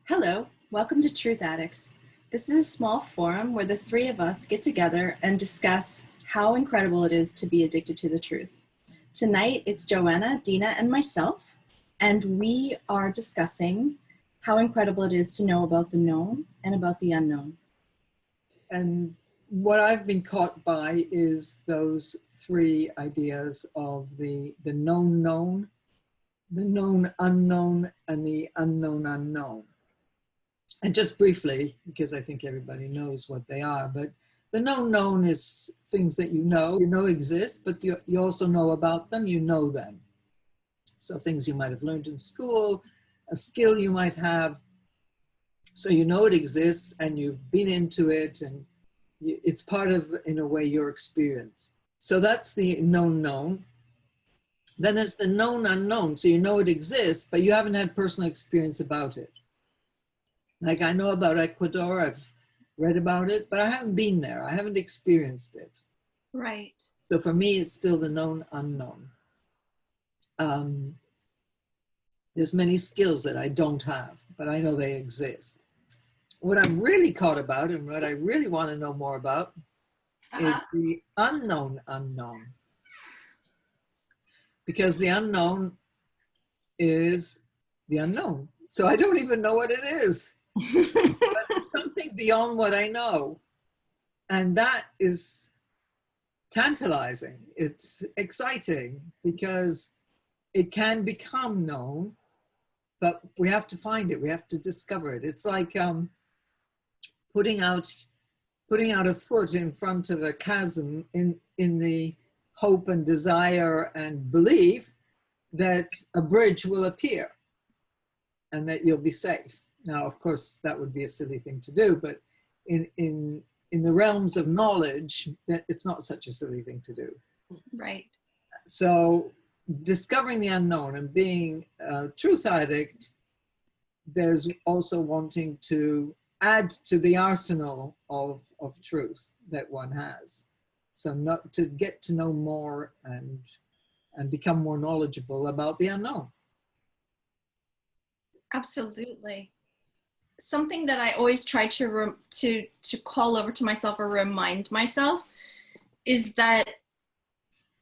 Hello, welcome to Truth Addicts. This is a small forum where the three of us get together and discuss how incredible it is to be addicted to the truth. Tonight, it's Joanna, Dina, and myself, and we are discussing how incredible it is to know about the known and about the unknown. And what I've been caught by is those three ideas of the known known, the known unknown, and the unknown unknown. And just briefly, because I think everybody knows what they are, but the known known is things that you know exist, but you also know about them, you know them. So things you might have learned in school, a skill you might have. So you know it exists and you've been into it and it's part of, in a way, your experience. So that's the known known. Then there's the known unknown. So you know it exists, but you haven't had personal experience about it. Like I know about Ecuador, I've read about it, but I haven't been there. I haven't experienced it. Right. So for me, it's still the known unknown. There's many skills that I don't have, but I know they exist. What I'm really caught about and what I really want to know more about is the unknown unknown. Because the unknown is the unknown. So I don't even know what it is. But it's something beyond what I know. And that is tantalizing. It's exciting because it can become known, but we have to find it. We have to discover it. It's like putting out a foot in front of a chasm in the hope and desire and belief that a bridge will appear and that you'll be safe. Now, of course, that would be a silly thing to do, but in the realms of knowledge, that it's not such a silly thing to do. Right. So discovering the unknown and being a truth addict, there's also wanting to add to the arsenal of truth that one has. So not to get to know more and become more knowledgeable about the unknown. Absolutely. Something that I always try to call over to myself or remind myself is that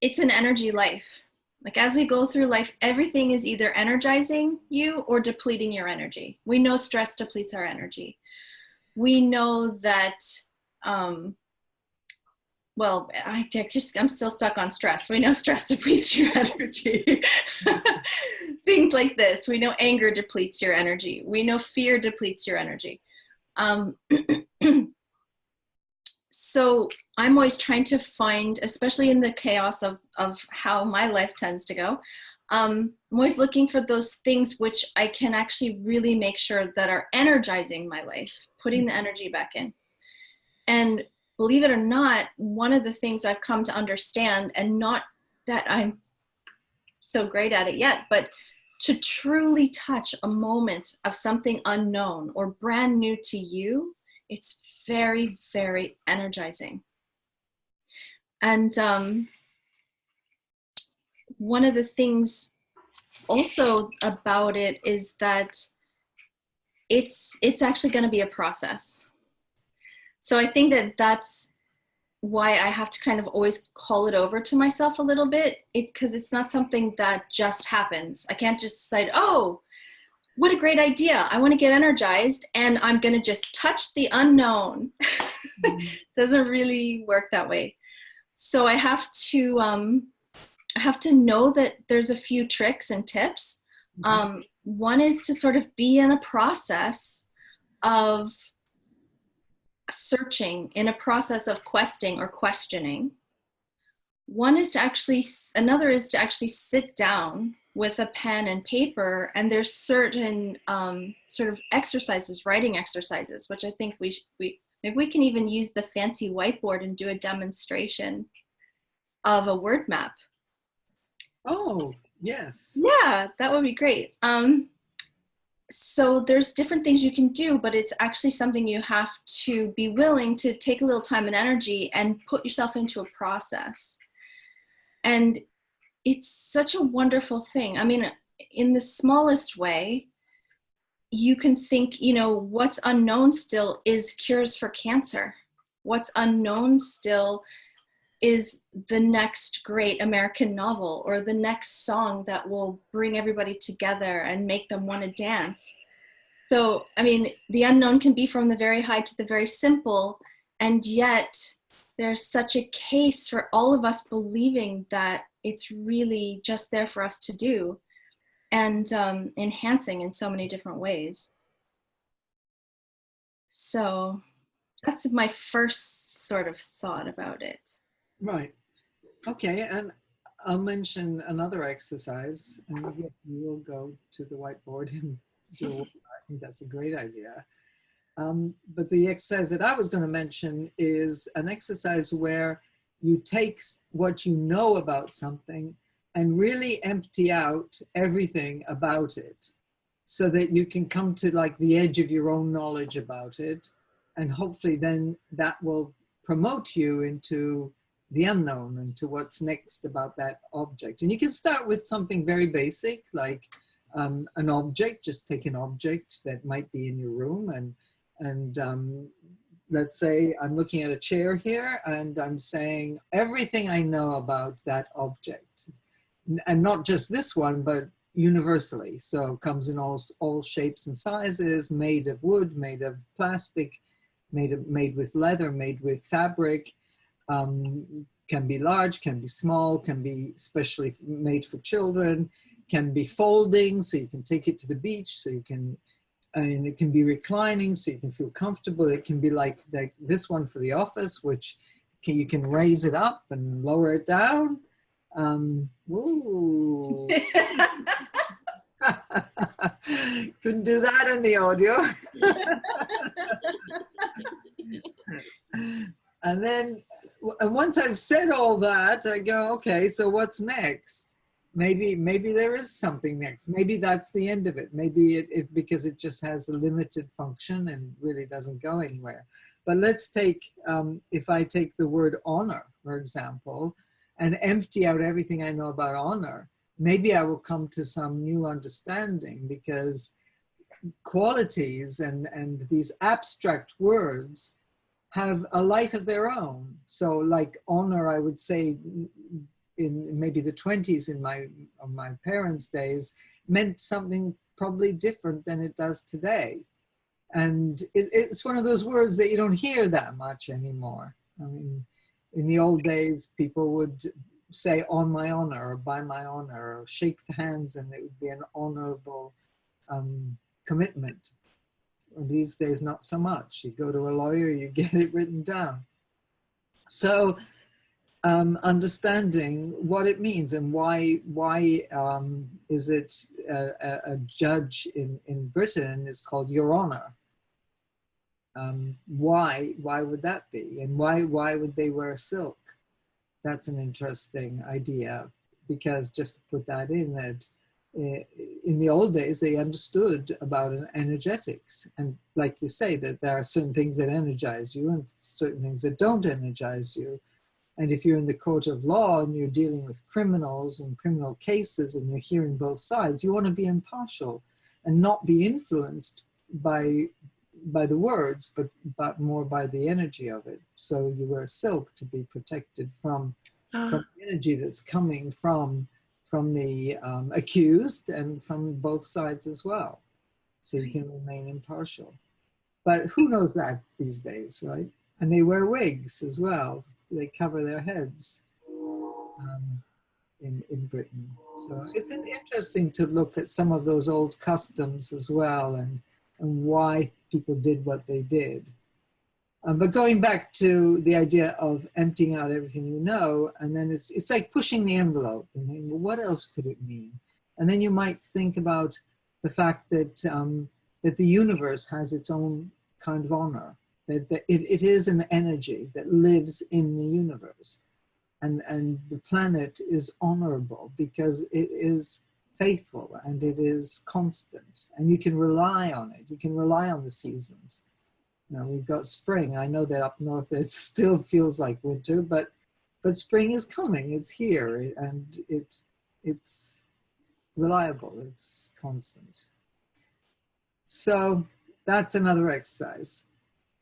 it's an energy life. Like as we go through life, everything is either energizing you or depleting your energy. We know stress depletes our energy. We know that, I'm still stuck on stress. We know stress depletes your energy. Things like this. We know anger depletes your energy. We know fear depletes your energy. So I'm always trying to find, especially in the chaos of how my life tends to go, I'm always looking for those things which I can actually really make sure that are energizing my life, putting the energy back in. And believe it or not, one of the things I've come to understand, and not that I'm so great at it yet, but to truly touch a moment of something unknown or brand new to you, it's very, very energizing. And one of the things also about it is that it's actually going to be a process. So I think that that's why I have to kind of always call it over to myself a little bit, because it's not something that just happens. I can't just decide, oh, what a great idea. I want to get energized and I'm going to just touch the unknown. Doesn't really work that way. So I have to know that there's a few tricks and tips. One is to sort of be in a process of searching, in a process of questing or questioning. Another is to actually sit down with a pen and paper, and there's certain sort of exercises, writing exercises, which I think maybe we can even use the fancy whiteboard and do a demonstration of a word map. Oh, yes. Yeah, that would be great. So there's different things you can do, but it's actually something you have to be willing to take a little time and energy and put yourself into a process. And it's such a wonderful thing. I mean, in the smallest way, you can think, you know, what's unknown still is cures for cancer. What's unknown still is the next great American novel, or the next song that will bring everybody together and make them want to dance. So, I mean, the unknown can be from the very high to the very simple, and yet there's such a case for all of us believing that it's really just there for us to do, and enhancing in so many different ways. So that's my first sort of thought about it. Right. Okay, and I'll mention another exercise, and you will go to the whiteboard and do a work. I think that's a great idea. But the exercise that I was going to mention is an exercise where you take what you know about something and really empty out everything about it, so that you can come to like the edge of your own knowledge about it, and hopefully then that will promote you into the unknown and to what's next about that object. And you can start with something very basic, like an object. Just take an object that might be in your room, and let's say I'm looking at a chair here, and I'm saying everything I know about that object, and not just this one, but universally. So it comes in all shapes and sizes, made of wood, made of plastic, made with leather, made with fabric. Can be large, can be small, can be specially made for children, can be folding, so you can take it to the beach, so you can, and it can be reclining, so you can feel comfortable. It can be like this one for the office, which you can raise it up and lower it down. Ooh. Couldn't do that in the audio. And once I've said all that, I go, okay, so what's next? Maybe there is something next. Maybe that's the end of it. Maybe it because it just has a limited function and really doesn't go anywhere. But let's take, if I take the word honor, for example, and empty out everything I know about honor, maybe I will come to some new understanding, because qualities and these abstract words have a life of their own. So like honor, I would say in maybe the 20s in my parents' days, meant something probably different than it does today. And it's one of those words that you don't hear that much anymore. I mean, in the old days, people would say on my honor, or by my honor, or shake the hands, and it would be an honorable commitment. These days, not so much. You go to a lawyer, you get it written down. So understanding what it means, and why is it a judge in Britain is called Your Honor. Why would that be? And why would they wear silk? That's an interesting idea, because just to put that in, that in the old days, they understood about energetics. And like you say, that there are certain things that energize you and certain things that don't energize you. And if you're in the court of law and you're dealing with criminals and criminal cases and you're hearing both sides, you want to be impartial and not be influenced by the words, but more by the energy of it. So you wear silk to be protected from the energy that's coming from the accused and from both sides as well. So you can remain impartial. But who knows that these days, right? And they wear wigs as well. They cover their heads in Britain. So it's interesting to look at some of those old customs as well, and why people did what they did. But going back to the idea of emptying out everything you know, and then it's like pushing the envelope and thinking, well, what else could it mean? And then you might think about the fact that that the universe has its own kind of honor, that it is an energy that lives in the universe. And the planet is honorable because it is faithful and it is constant, and you can rely on it. You can rely on the seasons. You know, we've got spring. I know that up north it still feels like winter, but spring is coming. It's here, and it's reliable. It's constant. So that's another exercise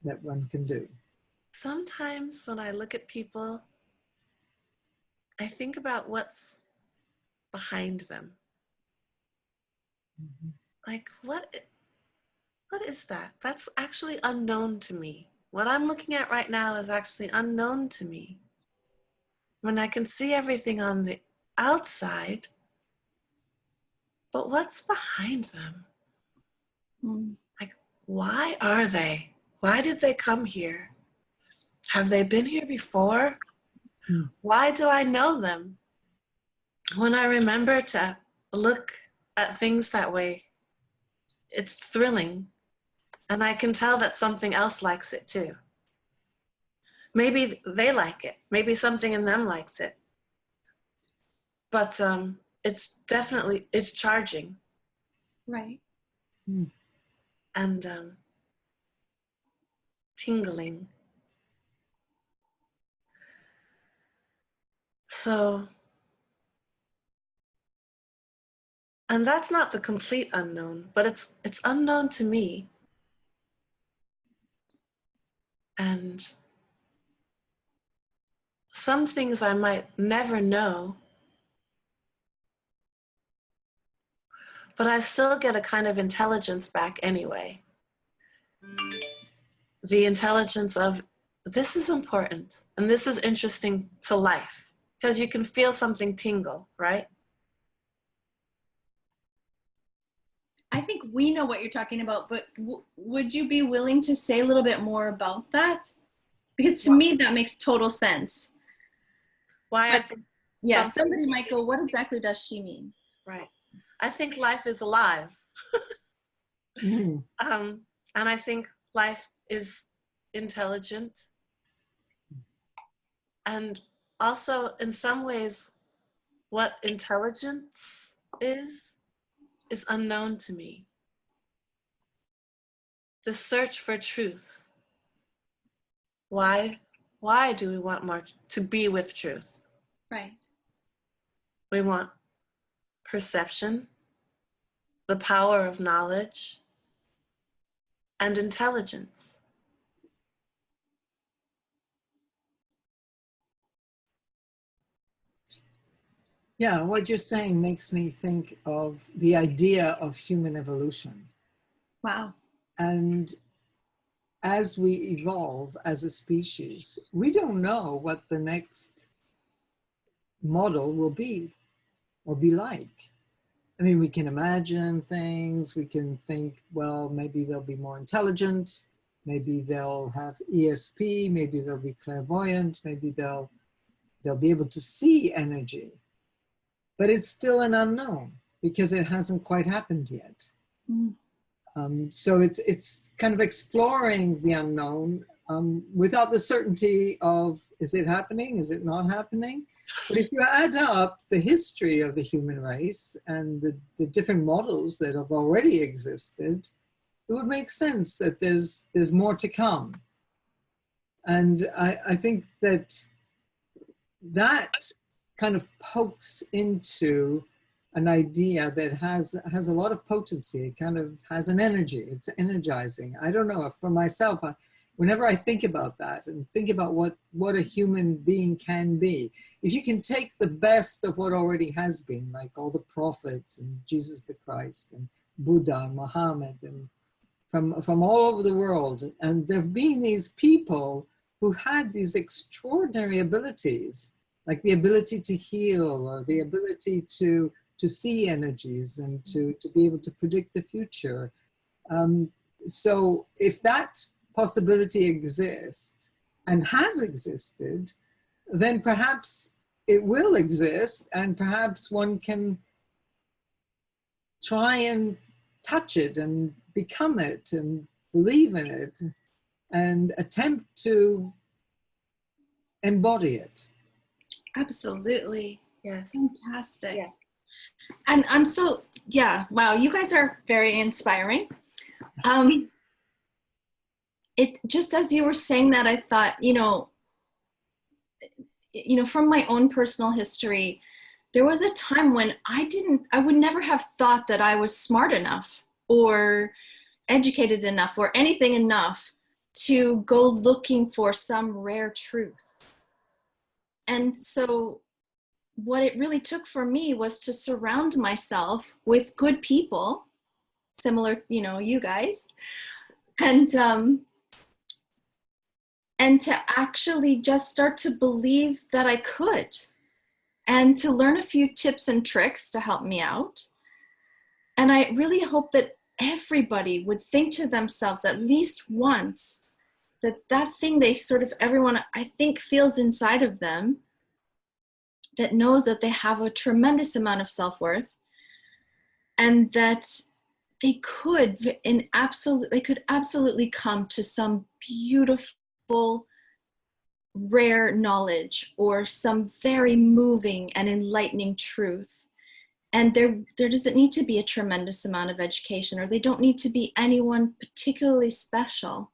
that one can do. Sometimes when I look at people, I think about what's behind them. Mhm. Like, what is that? That's actually unknown to me. What I'm looking at right now is actually unknown to me. When I can see everything on the outside, but what's behind them? Mm. Like, why are they? Why did they come here? Have they been here before? Mm. Why do I know them? When I remember to look at things that way, it's thrilling. And I can tell that something else likes it too. Maybe they like it. Maybe something in them likes it. But it's definitely, it's charging. Right. Mm. And tingling. So, and that's not the complete unknown, but it's unknown to me. And some things I might never know, but I still get a kind of intelligence back anyway. The intelligence of, this is important and this is interesting to life, because you can feel something tingle, right? I think we know what you're talking about, but would you be willing to say a little bit more about that? Because to me, that makes total sense. Why I But think yeah, somebody might go, what exactly does she mean? right. I think life is alive. Mm. And I think life is intelligent. And also, in some ways, what intelligence is unknown to me. The search for truth. Why do we want more to be with truth? Right. We want perception, the power of knowledge, and intelligence. Yeah, what you're saying makes me think of the idea of human evolution. Wow. And as we evolve as a species, we don't know what the next model will be or be like. I mean, we can imagine things, we can think, well, maybe they'll be more intelligent, maybe they'll have ESP, maybe they'll be clairvoyant, maybe they'll be able to see energy. But it's still an unknown because it hasn't quite happened yet. Mm. So it's kind of exploring the unknown without the certainty of, is it happening? Is it not happening? But if you add up the history of the human race and the different models that have already existed, it would make sense that there's more to come. And I think that kind of pokes into an idea that has a lot of potency. It kind of has an energy. It's energizing. I don't know, for myself, whenever I think about that and think about what a human being can be, if you can take the best of what already has been, like all the prophets and Jesus the Christ and Buddha and Muhammad and from all over the world, and there have been these people who had these extraordinary abilities, like the ability to heal or the ability to see energies and to be able to predict the future. So if that possibility exists and has existed, then perhaps it will exist, and perhaps one can try and touch it and become it and believe in it and attempt to embody it. Absolutely. Yes. Fantastic. Yeah. And I'm so, yeah, wow, you guys are very inspiring. It just, as you were saying that, I thought, from my own personal history, there was a time when I would never have thought that I was smart enough or, educated enough or anything enough to go looking for some rare truth. And so what it really took for me was to surround myself with good people, similar, you guys, and to actually just start to believe that I could, and to learn a few tips and tricks to help me out. And I really hope that everybody would think to themselves at least once that thing they sort of, everyone I think feels inside of them, that knows that they have a tremendous amount of self-worth, and that they could absolutely come to some beautiful, rare knowledge or some very moving and enlightening truth. And there doesn't need to be a tremendous amount of education, or they don't need to be anyone particularly special.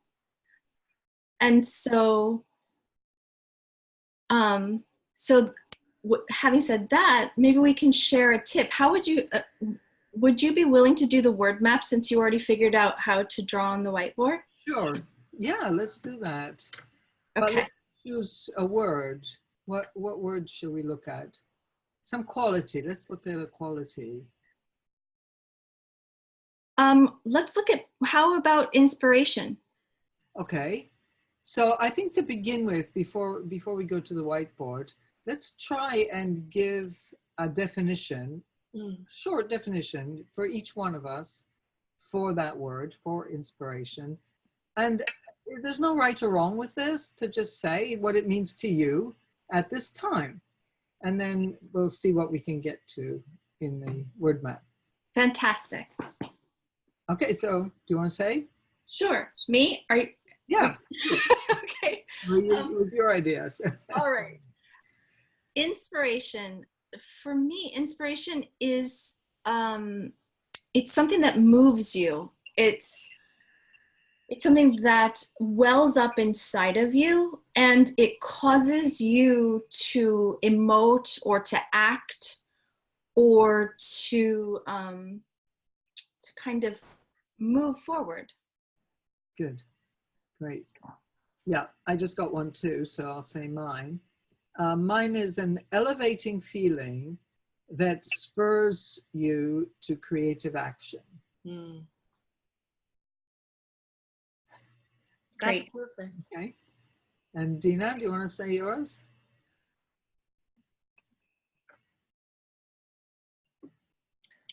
And so, having said that, maybe we can share a tip. How would you be willing to do the word map, since you already figured out how to draw on the whiteboard? Sure. Yeah, let's do that. Okay. But let's choose a word. What word should we look at? Some quality. Let's look at a quality. Let's look at, how about inspiration? Okay. So I think to begin with, before we go to the whiteboard, let's try and give a definition, short definition for each one of us for that word, for inspiration. And there's no right or wrong with this, to just say what it means to you at this time. And then we'll see what we can get to in the word map. Fantastic. Okay, so do you want to say? Sure. Me? Are you? Yeah. Okay. It was your idea. So. All right. Inspiration. For me, inspiration is, it's something that moves you. It's something that wells up inside of you, and it causes you to emote or to act, or to kind of move forward. Good. Great. Yeah, I just got one too, so I'll say mine. Mine is an elevating feeling that spurs you to creative action. That's Great. perfect. Okay. And Dina, do you want to say yours?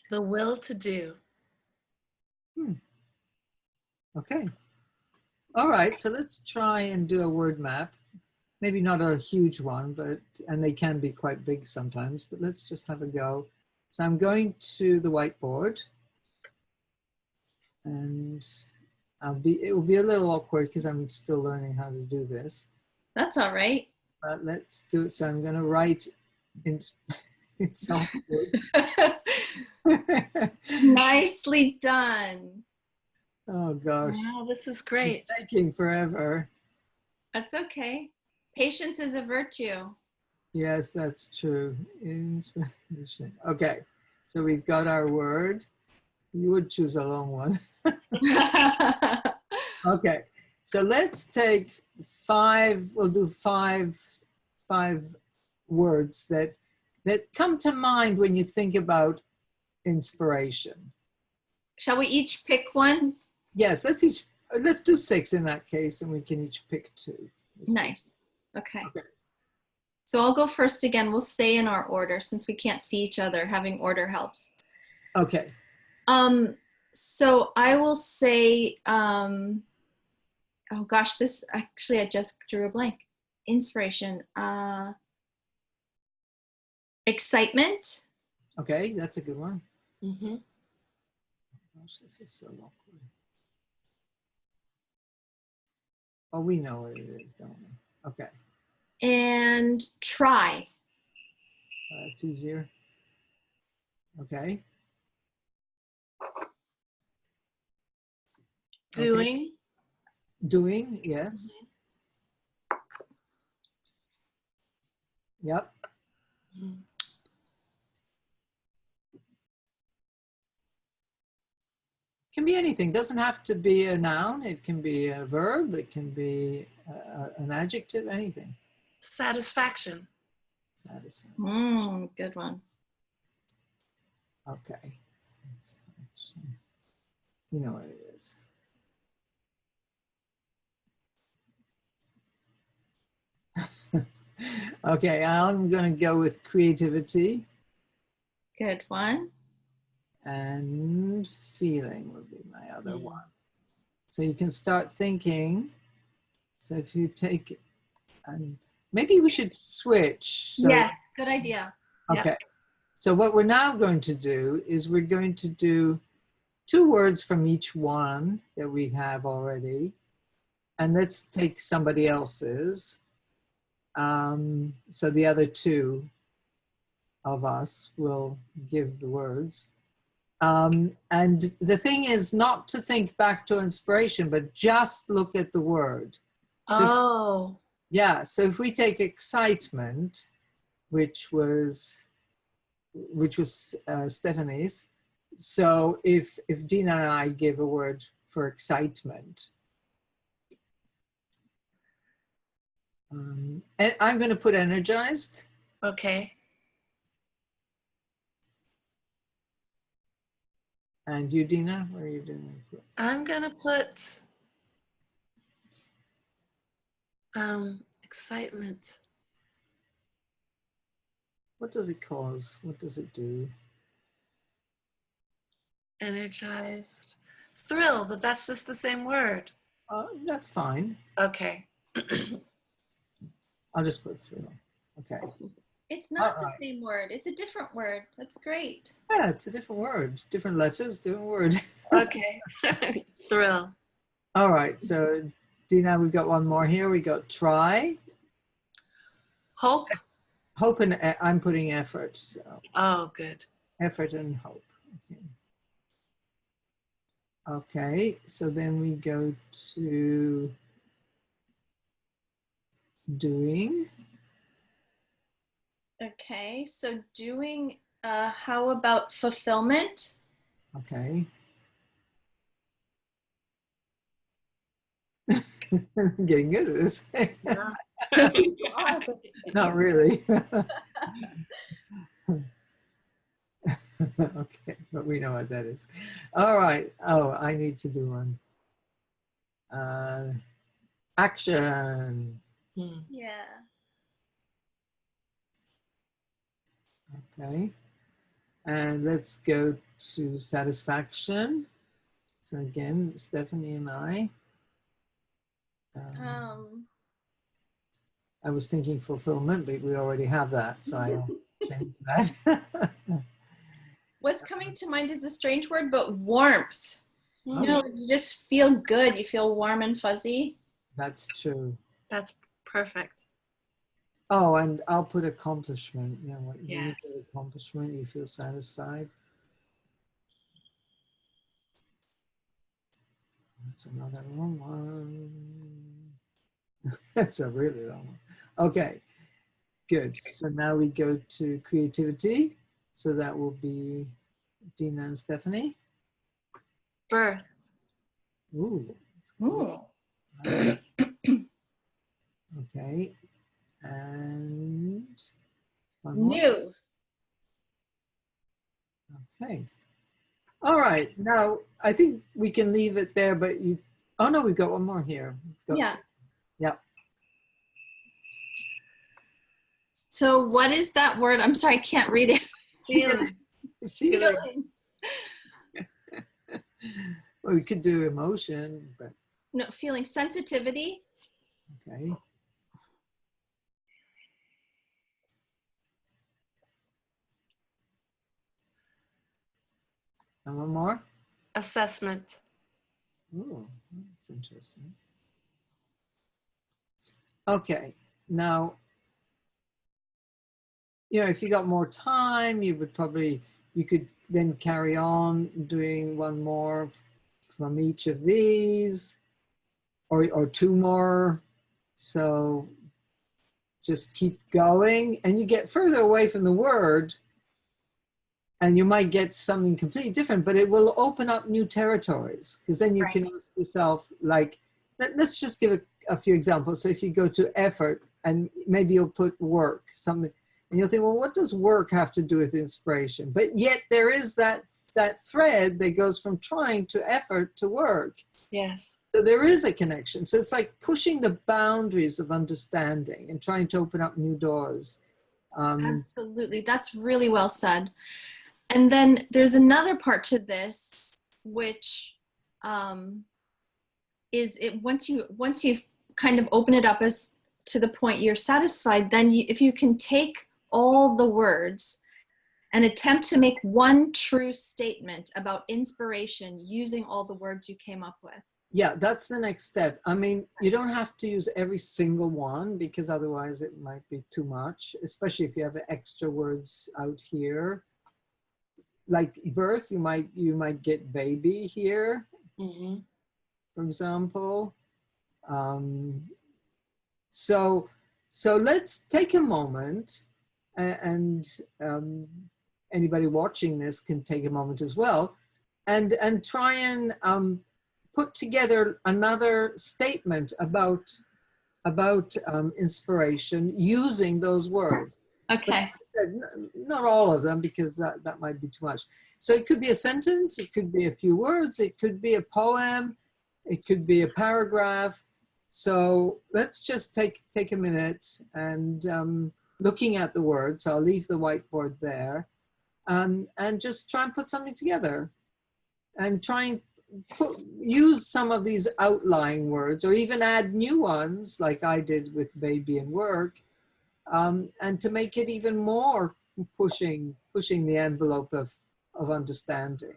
The will to do. Okay. All right, so let's try and do a word map. Maybe not a huge one, and they can be quite big sometimes, but let's just have a go. So I'm going to the whiteboard, and it will be a little awkward because I'm still learning how to do this. That's all right. But let's do it. So I'm going to write in self-word. Nicely done. Oh gosh. Wow, this is great. It's taking forever. That's okay. Patience is a virtue. Yes, that's true. Inspiration. Okay, so we've got our word. You would choose a long one. Okay, so let's take five. We'll do five words that come to mind when you think about inspiration. Shall we each pick one? Yes, let's do 6 in that case, and we can each pick 2. Nice. Okay. Okay. So I'll go first again. We'll stay in our order since we can't see each other. Having order helps. Okay. So I will say, oh gosh, this actually, I just drew a blank. Inspiration. Excitement. Okay, that's a good one. Mm-hmm. Gosh, this is so awkward. Oh, we know what it is, don't we? Okay. And try. That's easier. Okay. Doing. Okay. Doing, yes. Yep. Mm-hmm. Can be anything. Doesn't have to be a noun. It can be a verb. It can be an adjective. Anything. Satisfaction. Satisfaction. Good one. Okay. You know what it is. Okay, I'm going to go with creativity. Good one. And feeling would be my other one. So you can start thinking. So if you take, and maybe we should switch. So, Yes, good idea. okay. Yep. So what we're now going to do is we're going to do 2 words from each one that we have already. And let's take somebody else's. So the other 2 of us will give the words. And the thing is not to think back to inspiration, but just look at the word. So so if we take excitement, which was Stephanie's. So if Dina and I give a word for excitement, and I'm going to put energized. Okay. And you, Dina, what are you doing? I'm gonna put excitement. What does it cause? What does it do? Energized. Thrill, but that's just the same word. That's fine. Okay. I'll just put thrill. Okay. It's not the same word. It's a different word. That's great. Yeah, it's a different word. Different letters, different word. Okay. Thrill. All right. So, Dina, we've got one more here. We got try. Hope. Hope and I'm putting effort. So Oh, good. effort and hope. Okay. Okay. So then we go to doing. Okay, so doing, how about fulfillment? Okay. Getting good at this. Yeah. Not really. Okay, but we know what that is. All right. Oh, I need to do one. Action. Yeah. Okay. And let's go to satisfaction. So again, Stephanie and I. I was thinking fulfillment, but we already have that, so I'll change that. What's coming to mind is a strange word, but warmth. Oh, You know, you just feel good. You feel warm and fuzzy. that's true. That's perfect. Oh, and I'll put accomplishment. You know, what you Yes. get accomplishment, you feel satisfied. That's another long one. That's a really long one. Okay, good. So now we go to creativity. So that will be Dina and Stephanie. Birth. Ooh. Ooh. Okay. And one more. New. Okay. All right. Now I think we can leave it there, but you, oh no, we've got one more here. Yeah. Yep. So what is that word? I'm sorry, I can't read it. Feeling. Feeling. Well, we could do emotion, but No, feeling. Sensitivity. okay. And one more. Assessment. Oh, that's interesting. Okay, now, you know, if you got more time, you could then carry on doing one more from each of these, or 2 more. So just keep going, and you get further away from the word and you might get something completely different, but it will open up new territories, because then you can ask yourself, like, let's just give a few examples. So if you go to effort, and maybe you'll put work, something, and you'll think, well, what does work have to do with inspiration? But yet there is that thread that goes from trying to effort to work. Yes. So there is a connection. So it's like pushing the boundaries of understanding and trying to open up new doors. Absolutely. That's really well said. And then there's another part to this, which is it once you've kind of opened it up as to the point you're satisfied, then if you can take all the words and attempt to make one true statement about inspiration using all the words you came up with. Yeah, that's the next step. I mean, you don't have to use every single one, because otherwise it might be too much, especially if you have extra words out here. Like birth, you might get baby here, for example. So let's take a moment, and anybody watching this can take a moment as well, and try and put together another statement about inspiration using those words. Okay. But as I said, not all of them, because that might be too much. So it could be a sentence, it could be a few words, it could be a poem, it could be a paragraph. So let's just take a minute and looking at the words. I'll leave the whiteboard there, and just try and put something together, and try and use some of these outlying words, or even add new ones like I did with baby and work, and to make it even more pushing the envelope of understanding.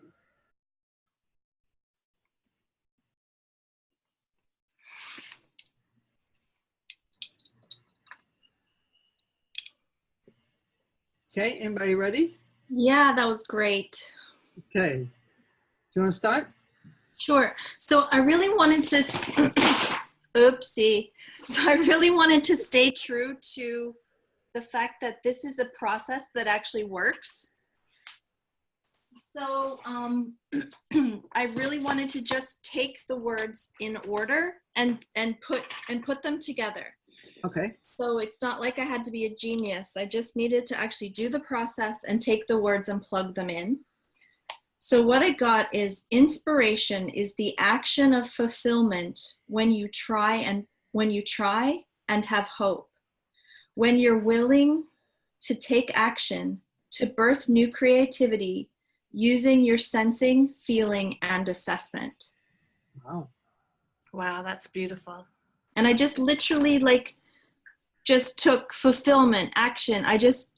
Okay, anybody ready? Yeah, that was great. Okay, do you want to start? Sure. So I really wanted to, oopsie. So I really wanted to stay true to the fact that this is a process that actually works. So I really wanted to just take the words in order and put them together. Okay. So it's not like I had to be a genius. I just needed to actually do the process and take the words and plug them in. So what I got is inspiration is the action of fulfillment when you try and have hope. When you're willing to take action to birth new creativity using your sensing, feeling, and assessment. Wow. Wow, that's beautiful. And I just literally just took fulfillment, action. I just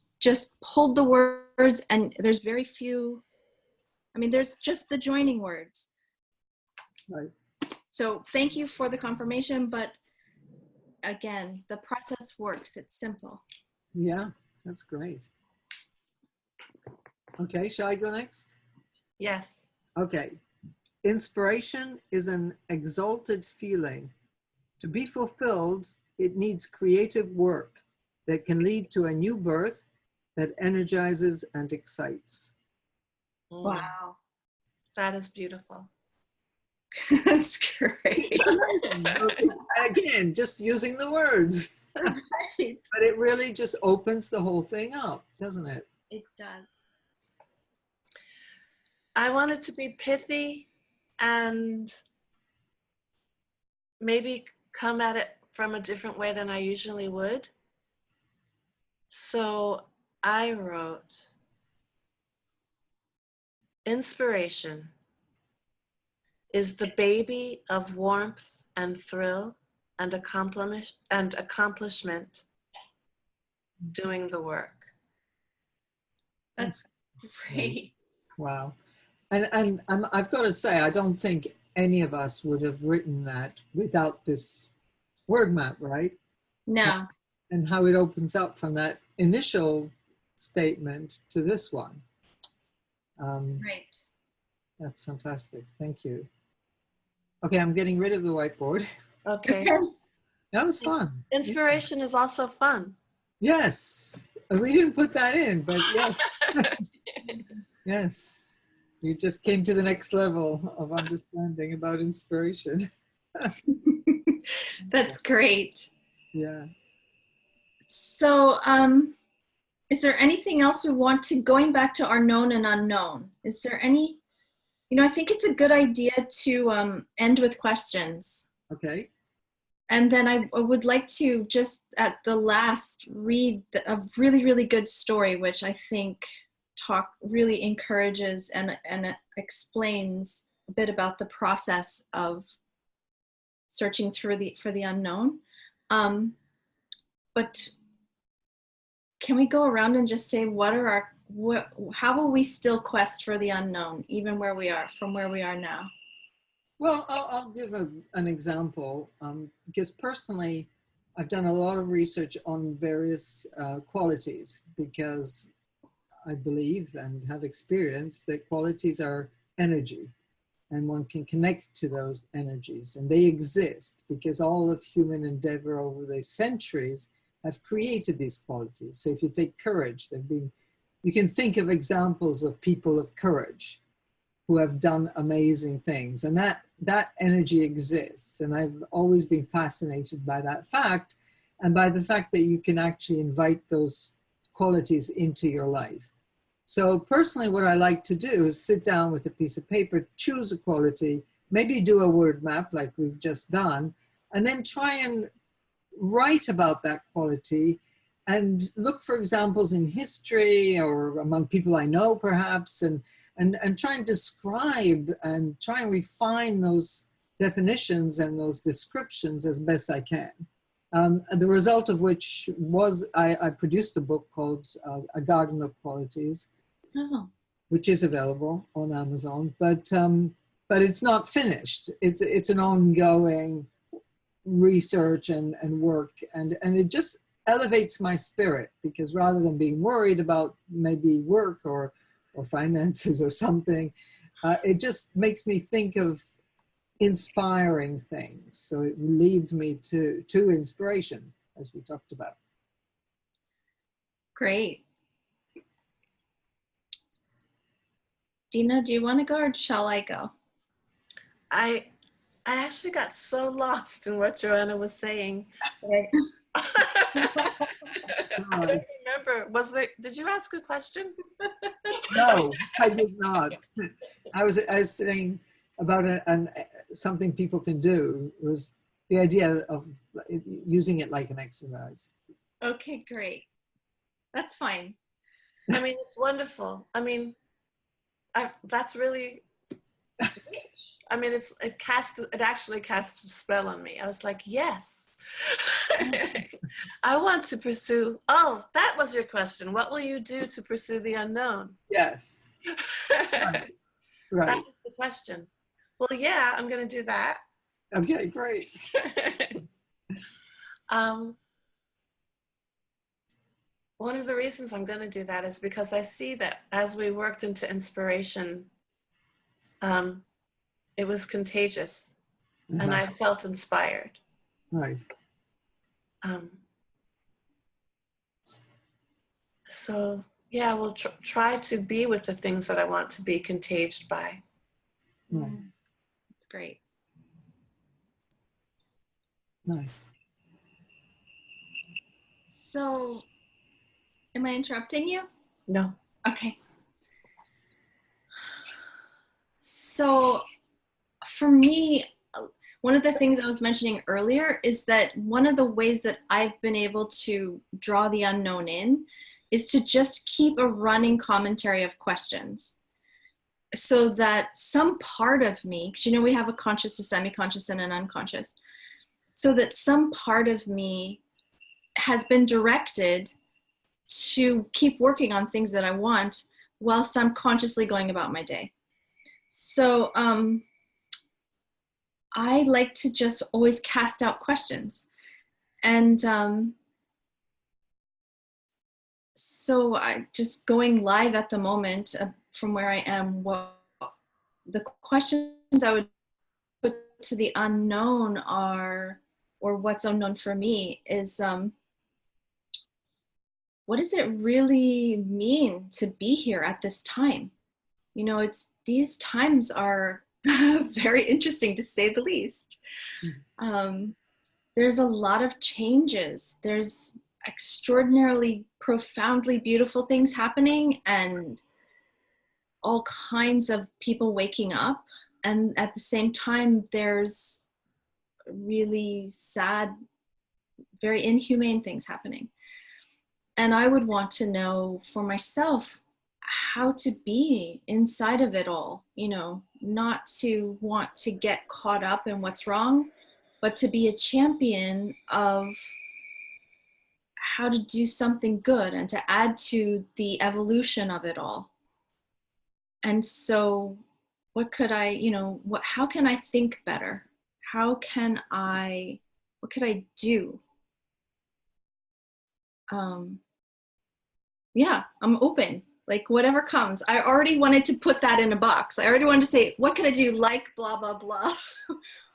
pulled the words, and there's very few. I mean, there's just the joining words. Right. So thank you for the confirmation, but again, the process works. It's simple. Yeah, that's great. Okay, shall I go next? Yes. Okay. Inspiration is an exalted feeling. To be fulfilled, it needs creative work that can lead to a new birth that energizes and excites. Wow. That is beautiful. That's great. It's amazing. Again, just using the words. Right. But it really just opens the whole thing up, doesn't it? It does. I want it to be pithy and maybe come at it from a different way than I usually would. So I wrote, inspiration is the baby of warmth and thrill and accomplishment doing the work. That's great. Wow. And I've got to say, I don't think any of us would have written that without this word map, right? No. And how it opens up from that initial statement to this one. Right. That's fantastic. Thank you. Okay, I'm getting rid of the whiteboard. Okay. That was fun. Inspiration is also fun. Yes. We didn't put that in, but yes. Yes. You just came to the next level of understanding about inspiration. That's great. Yeah. So, is there anything else we want to, going back to our known and unknown, is there any, I think it's a good idea to end with questions. Okay. And then I would like to just at the last read a really, really good story, which I think really encourages and explains a bit about the process of searching for the unknown. But can we go around and just say how will we still quest for the unknown, even from where we are now? Well, I'll give an example, because personally, I've done a lot of research on various qualities, because I believe and have experienced that qualities are energy, and one can connect to those energies, and they exist because all of human endeavor over the centuries have created these qualities. So if you take courage, you can think of examples of people of courage who have done amazing things, and that energy exists. And I've always been fascinated by that fact, and by the fact that you can actually invite those qualities into your life. So personally, what I like to do is sit down with a piece of paper, choose a quality, maybe do a word map like we've just done, and then try and write about that quality and look for examples in history or among people I know perhaps, and try and describe and try and refine those definitions and those descriptions as best I can. The result of which was I produced a book called A Garden of Qualities, which is available on Amazon, but it's not finished. It's an ongoing research and work, and it just elevates my spirit, because rather than being worried about maybe work or finances or something, it just makes me think of inspiring things. So it leads me to inspiration, as we talked about. Great. Dina, do you want to go or shall I go? I actually got so lost in what Joanna was saying. I don't remember. Did you ask a question? No, I did not. I was saying about something people can do, was the idea of using it like an exercise. Okay, great. That's fine. I mean, it's wonderful. I mean, that's really rich. I mean, it actually cast a spell on me. I was like, yes. I want to pursue. Oh, that was your question. What will you do to pursue the unknown? Yes. Right. That was the question. Well, yeah, I'm going to do that. Okay, great. One of the reasons I'm going to do that is because I see that as we worked into inspiration, it was contagious, and I felt inspired. Right. So yeah, we'll try to be with the things that I want to be contaged by. That's great. Nice. So, am I interrupting you? No. Okay. So, for me, one of the things I was mentioning earlier is that one of the ways that I've been able to draw the unknown in is to just keep a running commentary of questions, so that some part of me, because we have a conscious, a semi-conscious, and an unconscious, so that some part of me has been directed to keep working on things that I want whilst I'm consciously going about my day. So I like to just always cast out questions. And so I just going live at the moment from where I am, what the questions I would put to the unknown are, or what's unknown for me is, what does it really mean to be here at this time? these times are very interesting, to say the least. There's a lot of changes. There's extraordinarily, profoundly beautiful things happening, and all kinds of people waking up. And at the same time, there's really sad, very inhumane things happening. And I would want to know for myself how to be inside of it all, not to want to get caught up in what's wrong, but to be a champion of how to do something good and to add to the evolution of it all. And so what could I, how can I think better? What could I do? Yeah, I'm open. Like whatever comes. I already wanted to put that in a box. I already wanted to say, what could I do? Like blah, blah, blah.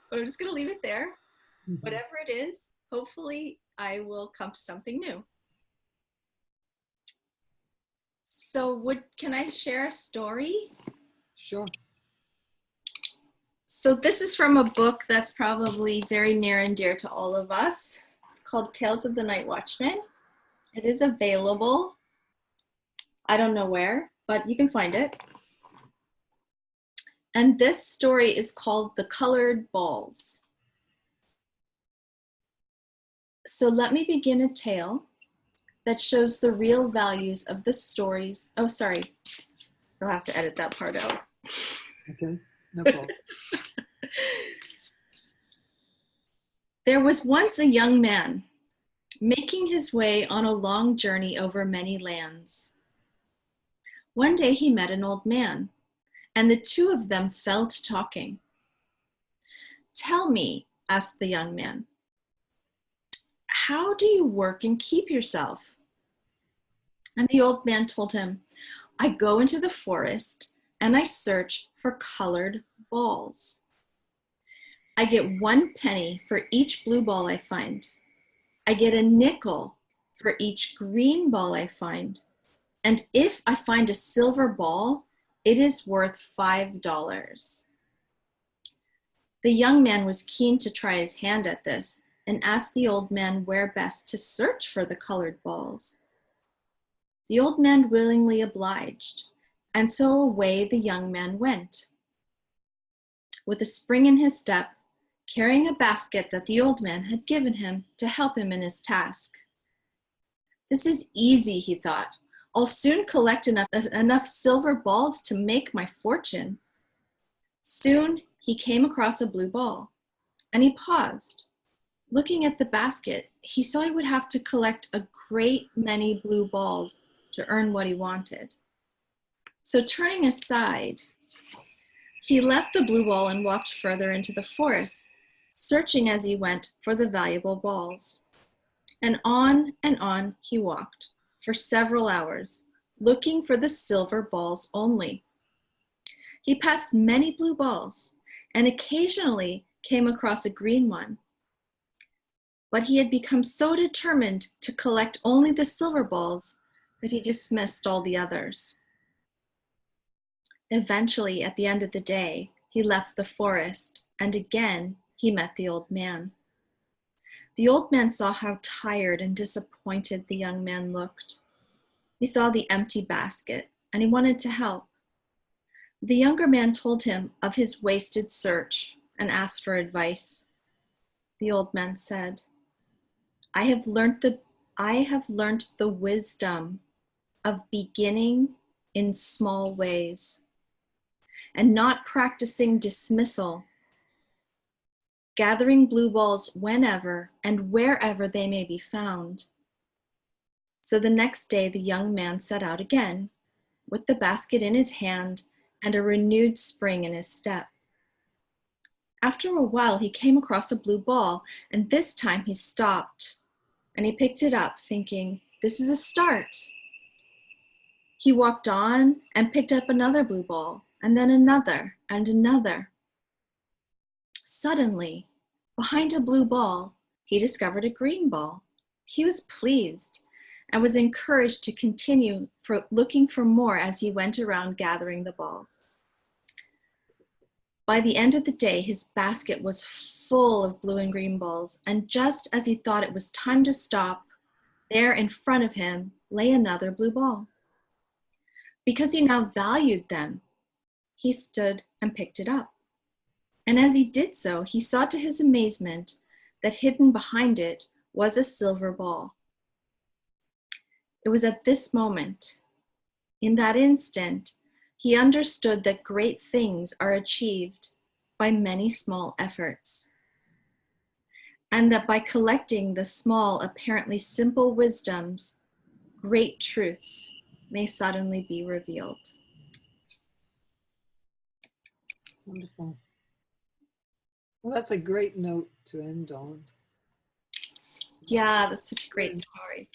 But I'm just going to leave it there. Mm-hmm. Whatever it is, hopefully I will come to something new. So can I share a story? Sure. So this is from a book that's probably very near and dear to all of us. It's called Tales of the Night Watchman. It is available. I don't know where, but you can find it. And this story is called The Colored Balls. So let me begin a tale that shows the real values of the stories. Oh, sorry. I'll have to edit that part out. Okay, no problem. There was once a young man making his way on a long journey over many lands. One day he met an old man, and the two of them fell to talking. "Tell me," asked the young man, "how do you work and keep yourself?" And the old man told him, "I go into the forest and I search for colored balls. I get 1 penny for each blue ball I find. I get a nickel for each green ball I find. And if I find a silver ball, it is worth $5. The young man was keen to try his hand at this and asked the old man where best to search for the colored balls. The old man willingly obliged, and so away the young man went. With a spring in his step, carrying a basket that the old man had given him to help him in his task. "This is easy," he thought. "I'll soon collect enough silver balls to make my fortune." Soon he came across a blue ball, and he paused. Looking at the basket, he saw he would have to collect a great many blue balls to earn what he wanted. So turning aside, he left the blue ball and walked further into the forest, searching as he went for the valuable balls. And on he walked for several hours, looking for the silver balls only. He passed many blue balls and occasionally came across a green one. But he had become so determined to collect only the silver balls that he dismissed all the others. Eventually, at the end of the day, he left the forest, and again he met the old man. The old man saw how tired and disappointed the young man looked. He saw the empty basket, and he wanted to help. The younger man told him of his wasted search and asked for advice. The old man said, I have learnt the wisdom of beginning in small ways and not practicing dismissal, gathering blue balls whenever and wherever they may be found." So the next day the young man set out again with the basket in his hand and a renewed spring in his step. After a while he came across a blue ball, and this time he stopped and he picked it up thinking, this is a start. He walked on and picked up another blue ball, and then another and another. Suddenly, behind a blue ball, he discovered a green ball. He was pleased, and was encouraged to continue looking for more as he went around gathering the balls. By the end of the day, his basket was full of blue and green balls, and just as he thought it was time to stop, there in front of him lay another blue ball. Because he now valued them, he stood and picked it up. And as he did so, he saw to his amazement that hidden behind it was a silver ball. It was at this moment, in that instant, he understood that great things are achieved by many small efforts, and that by collecting the small, apparently simple wisdoms, great truths may suddenly be revealed. Wonderful. Well, that's a great note to end on. Yeah, that's such a great story.